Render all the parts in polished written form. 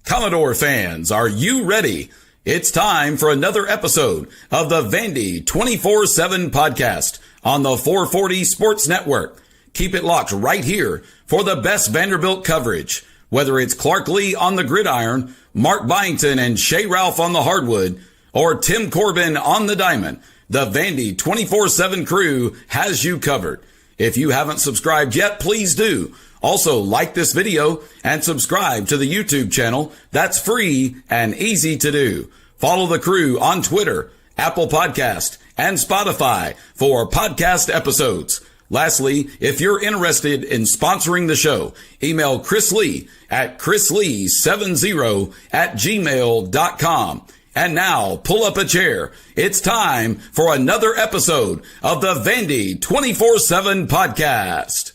Commodore fans, are you ready? It's time for another episode of the Vandy 24/7 podcast on the 440 Sports Network. Keep it locked right here for the best Vanderbilt coverage. Whether it's Clark Lee on the gridiron, Mark Byington and Shea Ralph on the hardwood, or Tim Corbin on the diamond, the Vandy 24/7 crew has you covered. If you haven't subscribed yet, please do. Also, like this video and subscribe to the YouTube channel. That's free and easy to do. Follow the crew on Twitter, Apple Podcast, and Spotify for podcast episodes. Lastly, if you're interested in sponsoring the show, email Chris Lee at chrislee70@gmail.com. And now, pull up a chair. It's time for another episode of the Vandy 24/7 podcast.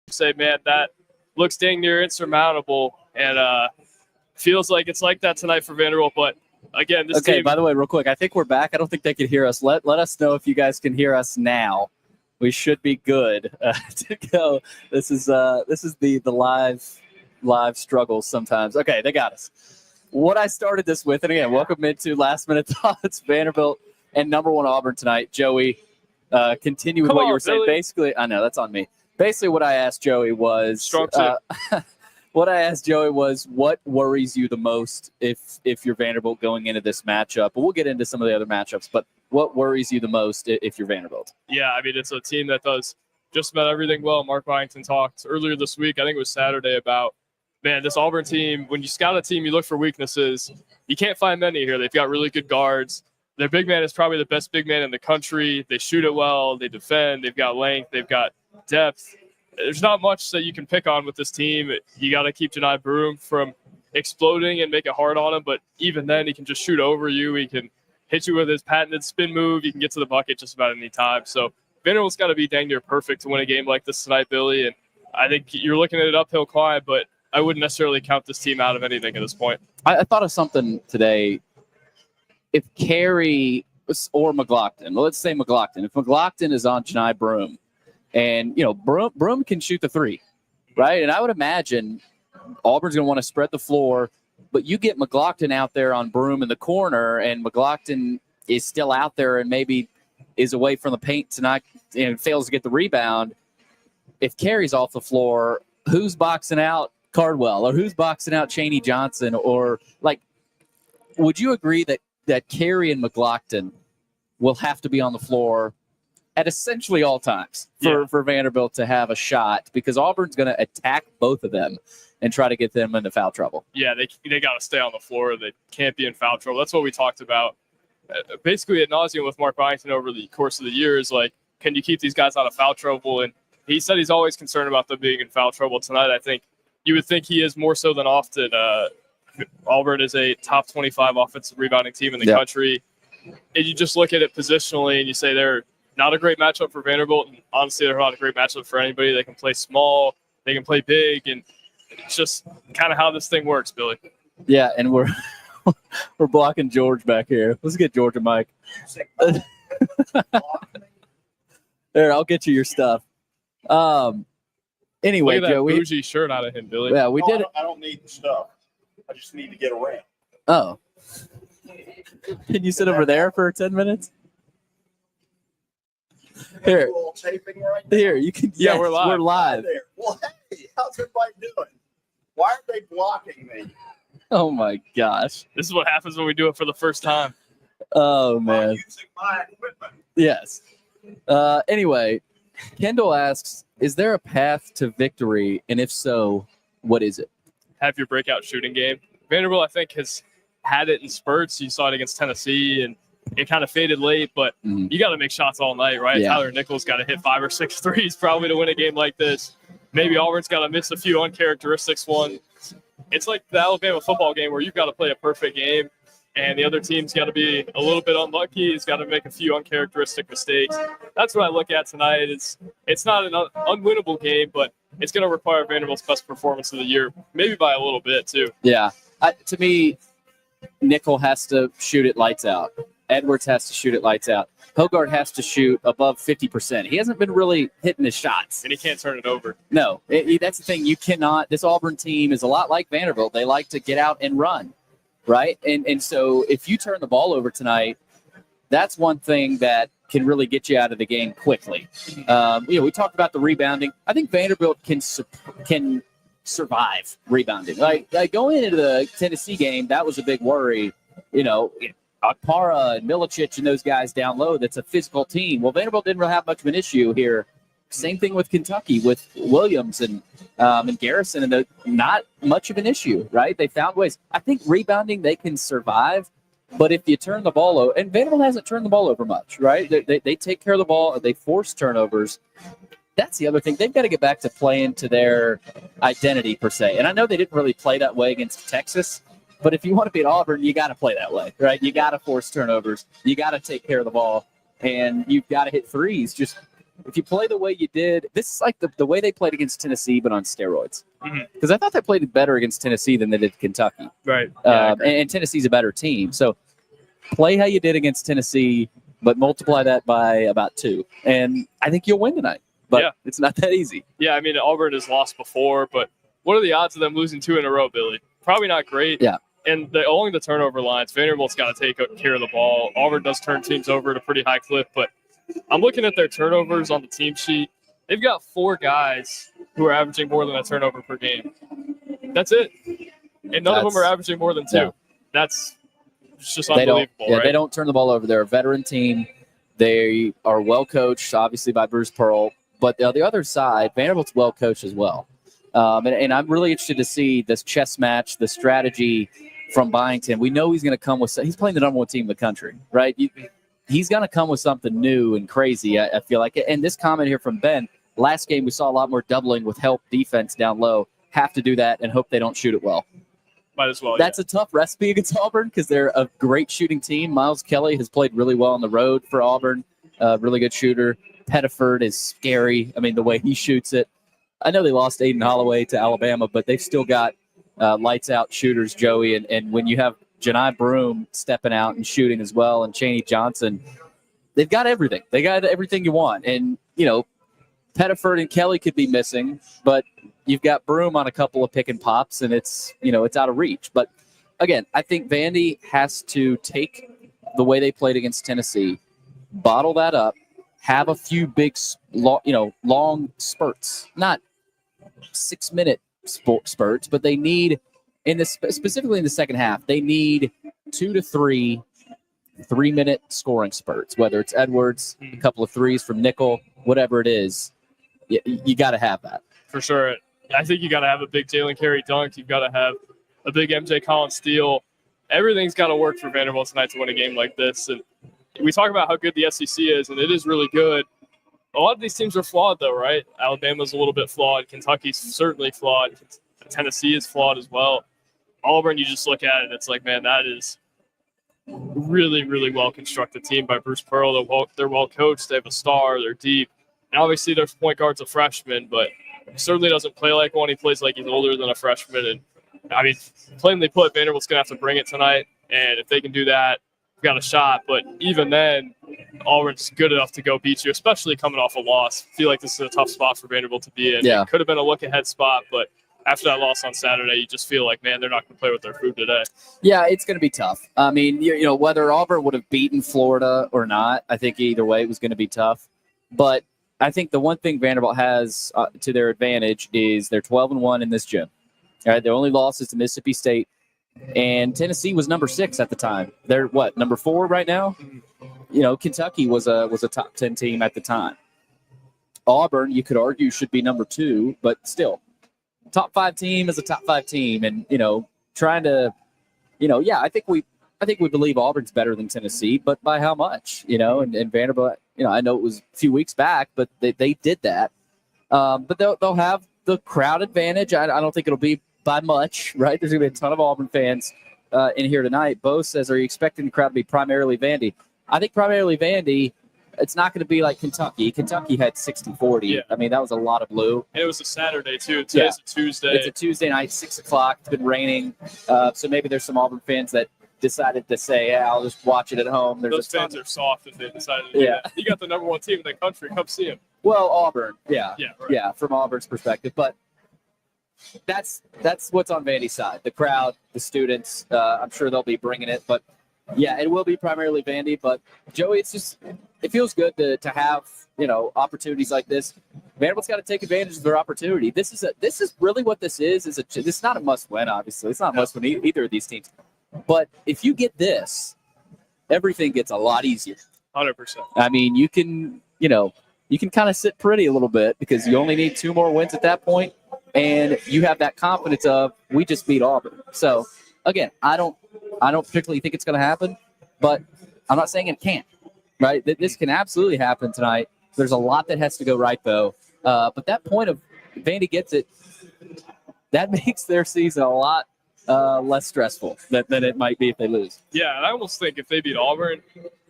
Say, man, that looks dang near insurmountable, and feels like it's like that tonight for Vanderbilt. But again, this team. By the way, real quick, I think we're back. I don't think they can hear us. Let us know if you guys can hear us now. We should be good to go. This is the live struggles sometimes. Okay, they got us. What I started this with, and again, welcome into Last Minute Thoughts, Vanderbilt and number 1 Auburn tonight. Joey, continue with what you were saying. Basically, I know that's on me. Basically, what I asked Joey was, what worries you the most if you're Vanderbilt going into this matchup? But we'll get into some of the other matchups. But what worries you the most if you're Vanderbilt? Yeah, I mean, it's a team that does just about everything well. Mark Byington talked earlier this week, I think it was Saturday, about, man, this Auburn team, when you scout a team, you look for weaknesses. You can't find many here. They've got really good guards. Their big man is probably the best big man in the country. They shoot it well. They defend. They've got length. They've got depth. There's not much that you can pick on with this team. You got to keep Denied Broom from exploding and make it hard on him, but even then, he can just shoot over you. He can hit you with his patented spin move. He can get to the bucket just about any time. So Vanderbilt's got to be dang near perfect to win a game like this tonight, Billy, and I think you're looking at an uphill climb, but I wouldn't necessarily count this team out of anything at this point. I thought of something today. If Carey or McLaughlin, let's say McLaughlin, if McLaughlin is on Denied Broom, and, you know, Broom can shoot the three, right? And I would imagine Auburn's going to want to spread the floor, but you get McLaughlin out there on Broom in the corner, and McLaughlin is still out there and maybe is away from the paint tonight and fails to get the rebound. If Carey's off the floor, who's boxing out Cardwell, or who's boxing out Chaney Johnson? Or, like, would you agree that Carey and McLaughlin will have to be on the floor at essentially all times for Vanderbilt to have a shot, because Auburn's going to attack both of them and try to get them into foul trouble? Yeah, they got to stay on the floor. They can't be in foul trouble. That's what we talked about basically ad nauseum with Mark Byington over the course of the years. Like, can you keep these guys out of foul trouble? And he said he's always concerned about them being in foul trouble. Tonight, I think you would think he is more so than often. Auburn is a top 25 offensive rebounding team in the country. And you just look at it positionally and you say they're not a great matchup for Vanderbilt. And honestly, they're not a great matchup for anybody. They can play small, they can play big, and it's just kind of how this thing works, Billy. Yeah, and we're blocking George back here. Let's get George a mic. There, I'll get you your stuff. Anyway, Look at that Joe, bougie shirt out of him, Billy. yeah, we did it. I don't need the stuff. I just need to get around. Oh. Can you sit over there for 10 minutes? Here. All taping right now. Here, you can. Yeah, yes, we're live. We're live. There. Well, hey, how's everybody doing? Why are they blocking me? Oh my gosh. This is what happens when we do it for the first time. Oh I'm man. using my equipment. Yes. Anyway, Kendall asks, is there a path to victory? And if so, what is it? Have your breakout shooting game. Vanderbilt, I think, has had it in spurts. You saw it against Tennessee, and it kind of faded late, but you got to make shots all night, right? Yeah. Tyler Nichols got to hit 5 or 6 threes probably to win a game like this. Maybe Auburn's got to miss a few uncharacteristic ones. It's like the Alabama football game where you've got to play a perfect game, and the other team's got to be a little bit unlucky. He's got to make a few uncharacteristic mistakes. That's what I look at tonight. It's not an unwinnable game, but it's going to require Vanderbilt's best performance of the year, maybe by a little bit too. Yeah. To me, Nickel has to shoot it lights out. Edwards has to shoot it lights out. Hogard has to shoot above 50%. He hasn't been really hitting his shots. And he can't turn it over. No, that's the thing. You cannot. This Auburn team is a lot like Vanderbilt. They like to get out and run, right? And so if you turn the ball over tonight, that's one thing that can really get you out of the game quickly. We talked about the rebounding. I think Vanderbilt can survive rebounding. Like going into the Tennessee game, that was a big worry. Akpara and Milicic and those guys down low, that's a physical team. Well, Vanderbilt didn't really have much of an issue here. Same thing with Kentucky, with Williams and Garrison, and not much of an issue, right? They found ways. I think rebounding, they can survive, but if you turn the ball over, and Vanderbilt hasn't turned the ball over much, right? They take care of the ball, they force turnovers. That's the other thing. They've got to get back to playing to their identity, per se. And I know they didn't really play that way against Texas, but if you want to beat Auburn, you got to play that way, right? You got to force turnovers. You got to take care of the ball, and you've got to hit threes. Just if you play the way you did, this is like the way they played against Tennessee, but on steroids. Because I thought they played better against Tennessee than they did Kentucky. Right. And Tennessee's a better team. So play how you did against Tennessee, but multiply that by about 2. And I think you'll win tonight. But it's not that easy. Yeah, I mean, Auburn has lost before, but what are the odds of them losing 2 in a row, Billy? Probably not great. Yeah. And along the turnover lines, Vanderbilt's got to take care of the ball. Auburn does turn teams over at a pretty high clip, but I'm looking at their turnovers on the team sheet. They've got 4 guys who are averaging more than a turnover per game. That's it. And none of them are averaging more than 2. Yeah. That's just unbelievable, right? They don't turn the ball over. They're a veteran team. They are well coached, obviously, by Bruce Pearl. But the other side, Vanderbilt's well coached as well. And I'm really interested to see this chess match, the strategy from Byington. We know he's going to come with – he's playing the number 1 team in the country, right? He's going to come with something new and crazy, I feel like. And this comment here from Ben, last game we saw a lot more doubling with help defense down low. Have to do that and hope they don't shoot it well. Might as well. That's a tough recipe against Auburn because they're a great shooting team. Miles Kelly has played really well on the road for Auburn, really good shooter. Pettiford is scary. I mean, the way he shoots it. I know they lost Aiden Holloway to Alabama, but they've still got lights-out shooters, Joey. And when you have Janai Broome stepping out and shooting as well and Chaney Johnson, they've got everything. They got everything you want. And, Pettiford and Kelly could be missing, but you've got Broome on a couple of pick and pops, and it's out of reach. But, again, I think Vandy has to take the way they played against Tennessee, bottle that up, have a few big, long spurts, not 6-minute spurts, but they need specifically in the second half, they need 2 to 3 3-minute scoring spurts, whether it's Edwards, a couple of threes from Nickel, whatever it is. You got to have that. For sure. I think you got to have a big Jalen Carey dunk. You've got to have a big MJ Collins steal. Everything's got to work for Vanderbilt tonight to win a game like this. And we talk about how good the SEC is, and it is really good. A lot of these teams are flawed, though, right? Alabama's a little bit flawed. Kentucky's certainly flawed. Tennessee is flawed as well. Auburn, you just look at it, and it's like, man, that is really, really well-constructed team by Bruce Pearl. They're well-coached. They have a star. They're deep. And obviously, their point guard's a freshman, but he certainly doesn't play like one. He plays like he's older than a freshman. And, I mean, plainly put, Vanderbilt's going to have to bring it tonight. And if they can do that, got a shot. But even then, Auburn's good enough to go beat you, especially coming off a loss. I feel like this is a tough spot for Vanderbilt to be in. Yeah. It could have been a look-ahead spot, but after that loss on Saturday, you just feel like, man, they're not going to play with their food today. Yeah, it's going to be tough. I mean, you know, whether Auburn would have beaten Florida or not, I think either way it was going to be tough. But I think the one thing Vanderbilt has to their advantage is they're 12-1 in this gym. All right, their only loss is to Mississippi State, and Tennessee was number 6 at the time. They're number 4 right now? You know, Kentucky was a top 10 team at the time. Auburn, you could argue, should be number 2, but still, top 5 team is a top 5 team, and you know, trying to, you know, yeah, I think we believe Auburn's better than Tennessee, but by how much? You know, and Vanderbilt, you know, I know it was a few weeks back, but they did that. But they'll have the crowd advantage. I don't think it'll be by much, right? There's going to be a ton of Auburn fans in here tonight. Bo says, are you expecting the crowd to be primarily Vandy? I think primarily Vandy. It's not going to be like Kentucky. Kentucky had 60-40. Yeah. I mean, that was a lot of blue. And it was a Saturday, too. Today's a Tuesday. It's a Tuesday night, 6 o'clock. It's been raining. So maybe there's some Auburn fans that decided to say, yeah, I'll just watch it at home. Those fans are soft if they decided to do that. You got the number 1 team in the country. Come see them. Well, Auburn, yeah. Yeah, right. Yeah, from Auburn's perspective. But that's what's on Vandy's side. The crowd, the students, I'm sure they'll be bringing it. But, yeah, it will be primarily Vandy. But, Joey, it feels good to have, you know, opportunities like this. Vanderbilt's got to take advantage of their opportunity. This is really what this is. This is not a must-win, obviously. It's not a must-win either of these teams. But if you get this, everything gets a lot easier. 100%. I mean, you can kind of sit pretty a little bit because you only need 2 more wins at that point, and you have that confidence of we just beat Auburn. So again, I don't particularly think it's going to happen, but I'm not saying it can't. Right, this can absolutely happen tonight. There's a lot that has to go right though. But that point of Vandy gets it, that makes their season a lot less stressful than it might be if they lose. Yeah, and I almost think if they beat Auburn,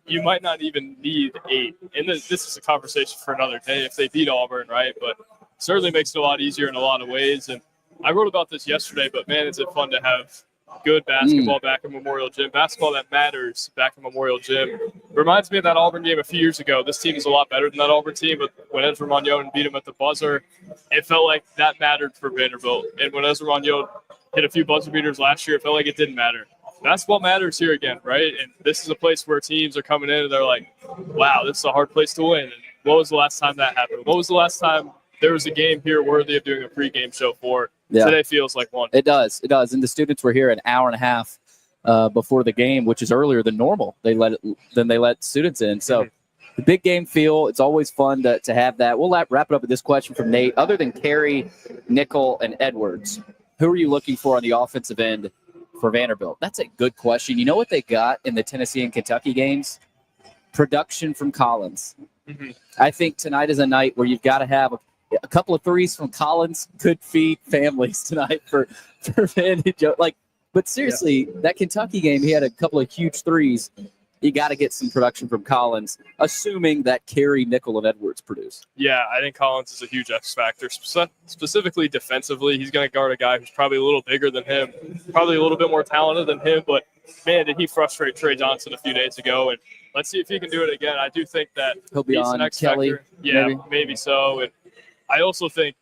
you might not even need 8. And this is a conversation for another day if they beat Auburn, right? But certainly makes it a lot easier in a lot of ways. And I wrote about this yesterday, but man, is it fun to have good basketball back in Memorial Gym. Basketball that matters back in Memorial Gym. Reminds me of that Auburn game a few years ago. This team is a lot better than that Auburn team, but when Ezra Magnon beat him at the buzzer, it felt like that mattered for Vanderbilt. And when Ezra Magnon hit a few buzzer beaters last year, it felt like it didn't matter. Basketball matters here again, right? And this is a place where teams are coming in and they're like, wow, this is a hard place to win. And what was the last time that happened? What was the last time there was a game here worthy of doing a pregame show for? Yeah. Today feels like one. It does. And the students were here an hour and a half before the game, which is earlier than normal. They let students in. So the big game feel, it's always fun to have that. We'll wrap it up with this question from Nate. Other than Carey, Nickel, and Edwards, who are you looking for on the offensive end for Vanderbilt? That's a good question. You know what they got in the Tennessee and Kentucky games? Production from Collins. Mm-hmm. I think tonight is a night where you've got to have a couple of threes from Collins could feed families tonight for Vandy. But seriously, that Kentucky game, he had a couple of huge threes. You got to get some production from Collins, assuming that Carey, Nickel, and Edwards produce. Yeah, I think Collins is a huge X factor, specifically defensively. He's going to guard a guy who's probably a little bigger than him, probably a little bit more talented than him. But man, did he frustrate Trey Johnson a few days ago? And let's see if he can do it again. I do think that he'll be he's on an X Kelly. factor. Yeah, maybe so. And I also think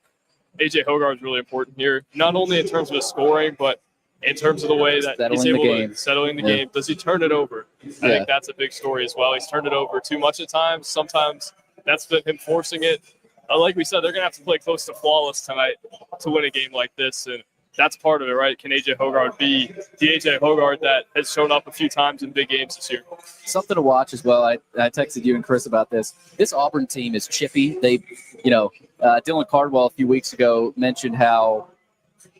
A.J. Hogarth is really important here, not only in terms of his scoring, but in terms of the way that he's able to settle in the game. Does he turn it over? I think that's a big story as well. He's turned it over too much at times. Sometimes that's been him forcing it. Like we said, they're going to have to play close to flawless tonight to win a game like this, and that's part of it, right? Can A.J. Hogarth be the A.J. Hogarth that has shown up a few times in big games this year? Something to watch as well. I texted you and Chris about this. This Auburn team is chippy. Dylan Cardwell a few weeks ago mentioned how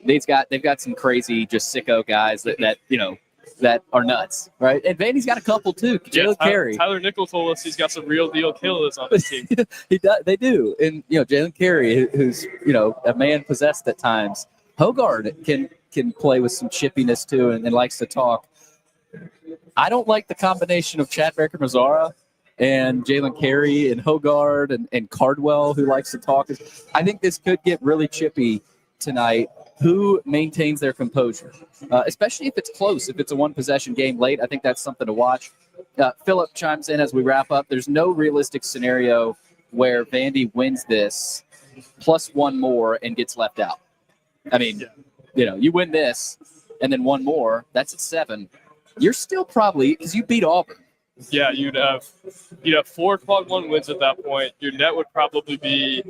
they've got some crazy, just sicko guys that are nuts, right? And Vandy's got a couple too. Jalen Carey. Tyler Nickel told us he's got some real deal killers on his team. They do, and Jalen Carey, who's a man possessed at times. Hogarth can play with some chippiness too, and likes to talk. I don't like the combination of Chad Baker-Mazzara and Jalen Carey and Hogarth and Cardwell, who likes to talk. I think this could get really chippy tonight. Who maintains their composure, especially if it's close, if it's a one-possession game late? I think that's something to watch. Philip chimes in as we wrap up. There's no realistic scenario where Vandy wins this plus one more and gets left out. I mean, you win this and then one more, that's at 7. You're still probably, because you beat Auburn. Yeah, you'd have 4 quad 1 wins at that point. Your net would probably be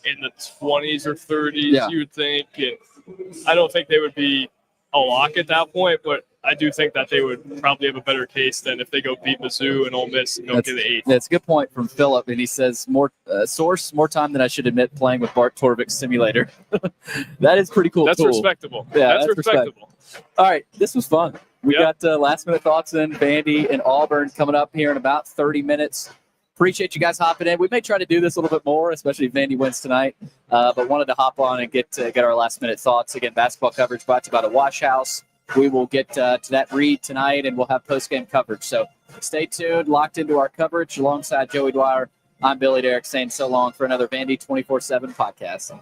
in the 20s or 30s, you would think. And I don't think they would be a lock at that point, but I do think that they would probably have a better case than if they go beat Mizzou and Ole Miss and don't get the 8. That's a good point from Philip, and he says more time than I should admit playing with Bart Torvik's simulator. That is pretty cool. That's respectable. Yeah, that's respectable. All right, this was fun. We got last-minute thoughts in Vandy and Auburn coming up here in about 30 minutes. Appreciate you guys hopping in. We may try to do this a little bit more, especially if Vandy wins tonight, but wanted to hop on and get our last-minute thoughts. Again, basketball coverage brought to you by the Wash House. We will get to that read tonight, and we'll have post-game coverage. So stay tuned, locked into our coverage alongside Joey Dwyer. I'm Billy Derrick saying so long for another Vandy 24/7 podcast.